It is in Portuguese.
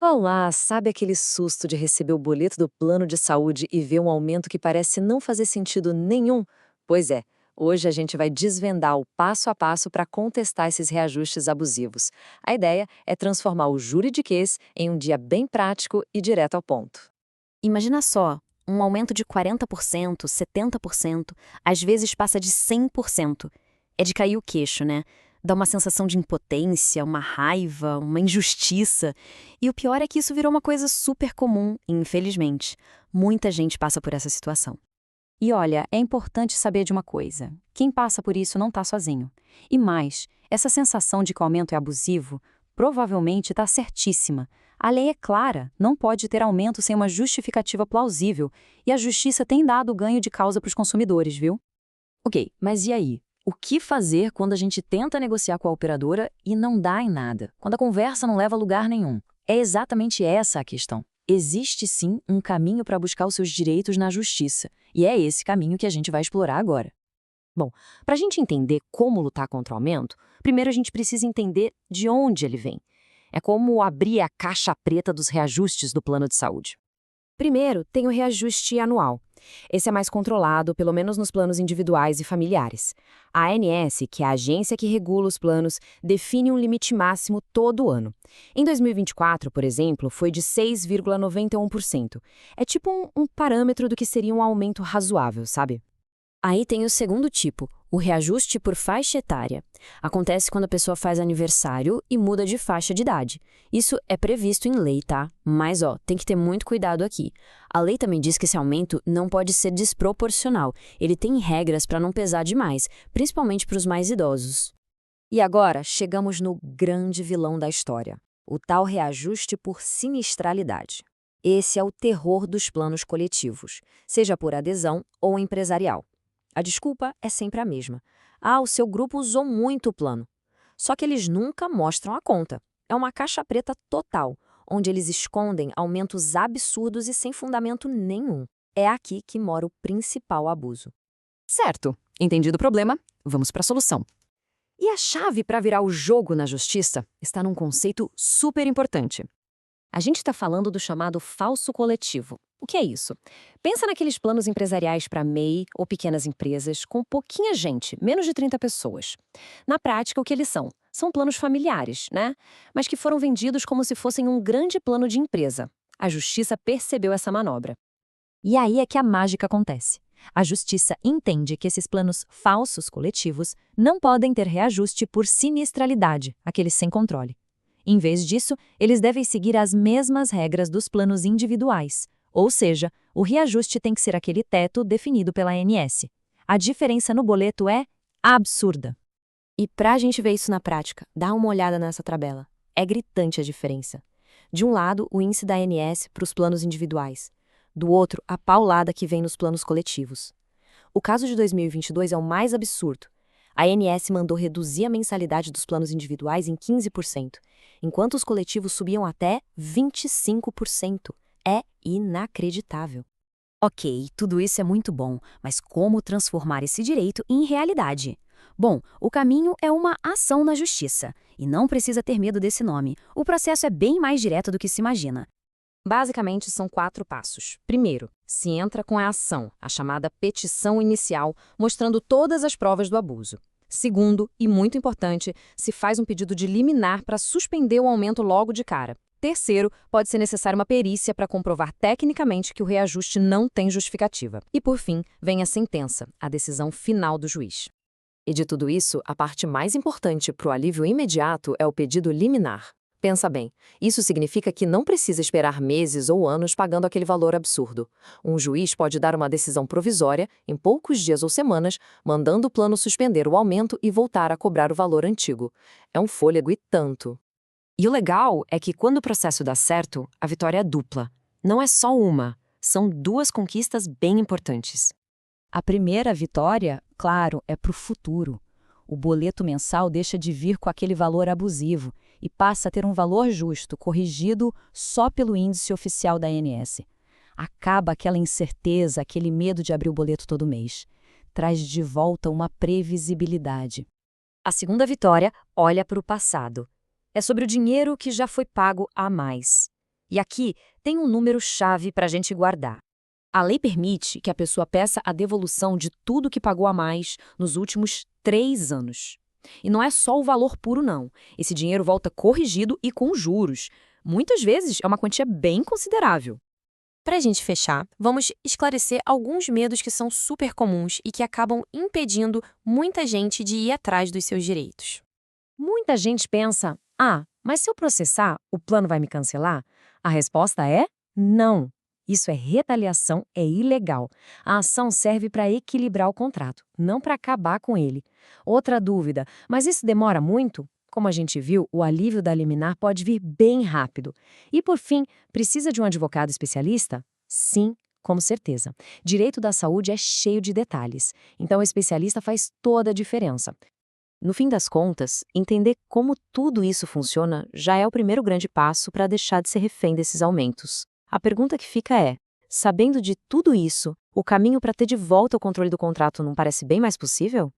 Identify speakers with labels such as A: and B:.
A: Olá, sabe aquele susto de receber o boleto do plano de saúde e ver um aumento que parece não fazer sentido nenhum? Pois é, hoje a gente vai desvendar o passo a passo para contestar esses reajustes abusivos. A ideia é transformar o juridiquês em um dia bem prático e direto ao ponto.
B: Imagina só, um aumento de 40%, 70%, às vezes passa de 100%. É de cair o queixo, né? Dá uma sensação de impotência, uma raiva, uma injustiça. E o pior é que isso virou uma coisa super comum, infelizmente. Muita gente passa por essa situação.
C: E olha, é importante saber de uma coisa: quem passa por isso não está sozinho. E mais, essa sensação de que o aumento é abusivo provavelmente está certíssima. A lei é clara, não pode ter aumento sem uma justificativa plausível, e a justiça tem dado ganho de causa para os consumidores, viu?
A: Ok, mas e aí? O que fazer quando a gente tenta negociar com a operadora e não dá em nada? Quando a conversa não leva a lugar nenhum? É exatamente essa a questão. Existe sim um caminho para buscar os seus direitos na justiça, e é esse caminho que a gente vai explorar agora. Bom, para a gente entender como lutar contra o aumento, primeiro a gente precisa entender de onde ele vem. É como abrir a caixa preta dos reajustes do plano de saúde.
B: Primeiro, tem o reajuste anual. Esse é mais controlado, pelo menos nos planos individuais e familiares. A ANS, que é a agência que regula os planos, define um limite máximo todo ano. Em 2024, por exemplo, foi de 6,91%. É tipo um parâmetro do que seria um aumento razoável, sabe? Aí tem o segundo tipo, o reajuste por faixa etária. Acontece quando a pessoa faz aniversário e muda de faixa de idade. Isso é previsto em lei, tá? Mas, tem que ter muito cuidado aqui. A lei também diz que esse aumento não pode ser desproporcional. Ele tem regras para não pesar demais, principalmente para os mais idosos.
A: E agora chegamos no grande vilão da história, o tal reajuste por sinistralidade. Esse é o terror dos planos coletivos, seja por adesão ou empresarial. A desculpa é sempre a mesma. Ah, o seu grupo usou muito o plano. Só que eles nunca mostram a conta. É uma caixa preta total, onde eles escondem aumentos absurdos e sem fundamento nenhum. É aqui que mora o principal abuso.
C: Certo, entendido o problema, vamos para a solução.
A: E a chave para virar o jogo na justiça está num conceito super importante. A gente está falando do chamado falso coletivo. O que é isso? Pensa naqueles planos empresariais para MEI ou pequenas empresas com pouquinha gente, menos de 30 pessoas. Na prática, o que eles são? São planos familiares, né? Mas que foram vendidos como se fossem um grande plano de empresa. A justiça percebeu essa manobra.
C: E aí é que a mágica acontece. A justiça entende que esses planos falsos coletivos não podem ter reajuste por sinistralidade, aqueles sem controle. Em vez disso, eles devem seguir as mesmas regras dos planos individuais, ou seja, o reajuste tem que ser aquele teto definido pela ANS. A diferença no boleto é absurda.
B: E para a gente ver isso na prática, dá uma olhada nessa tabela. É gritante a diferença. De um lado, o índice da ANS para os planos individuais. Do outro, a paulada que vem nos planos coletivos. O caso de 2022 é o mais absurdo. A ANS mandou reduzir a mensalidade dos planos individuais em 15%, enquanto os coletivos subiam até 25%. É inacreditável.
C: Ok, tudo isso é muito bom, mas como transformar esse direito em realidade? Bom, o caminho é uma ação na justiça, e não precisa ter medo desse nome. O processo é bem mais direto do que se imagina.
A: Basicamente, são 4 passos. Primeiro, se entra com a ação, a chamada petição inicial, mostrando todas as provas do abuso. Segundo, e muito importante, se faz um pedido de liminar para suspender o aumento logo de cara. Terceiro, pode ser necessária uma perícia para comprovar tecnicamente que o reajuste não tem justificativa. E por fim, vem a sentença, a decisão final do juiz. E de tudo isso, a parte mais importante para o alívio imediato é o pedido liminar. Pensa bem, isso significa que não precisa esperar meses ou anos pagando aquele valor absurdo. Um juiz pode dar uma decisão provisória, em poucos dias ou semanas, mandando o plano suspender o aumento e voltar a cobrar o valor antigo. É um fôlego e tanto. E o legal é que quando o processo dá certo, a vitória é dupla. Não é só uma, são 2 conquistas bem importantes.
C: A primeira vitória, claro, é para o futuro. O boleto mensal deixa de vir com aquele valor abusivo e passa a ter um valor justo, corrigido só pelo índice oficial da ANS. Acaba aquela incerteza, aquele medo de abrir o boleto todo mês. Traz de volta uma previsibilidade.
A: A segunda vitória olha para o passado. É sobre o dinheiro que já foi pago a mais.
B: E aqui tem um número-chave para a gente guardar. A lei permite que a pessoa peça a devolução de tudo que pagou a mais nos últimos 3 anos. E não é só o valor puro, não. Esse dinheiro volta corrigido e com juros. Muitas vezes é uma quantia bem considerável.
D: Para a gente fechar, vamos esclarecer alguns medos que são super comuns e que acabam impedindo muita gente de ir atrás dos seus direitos.
B: Muita gente pensa, mas se eu processar, o plano vai me cancelar? A resposta é não. Isso é retaliação, é ilegal. A ação serve para equilibrar o contrato, não para acabar com ele. Outra dúvida, mas isso demora muito? Como a gente viu, o alívio da liminar pode vir bem rápido. E por fim, precisa de um advogado especialista? Sim, com certeza. Direito da saúde é cheio de detalhes, então o especialista faz toda a diferença.
C: No fim das contas, entender como tudo isso funciona já é o primeiro grande passo para deixar de ser refém desses aumentos. A pergunta que fica é, sabendo de tudo isso, o caminho para ter de volta o controle do contrato não parece bem mais possível?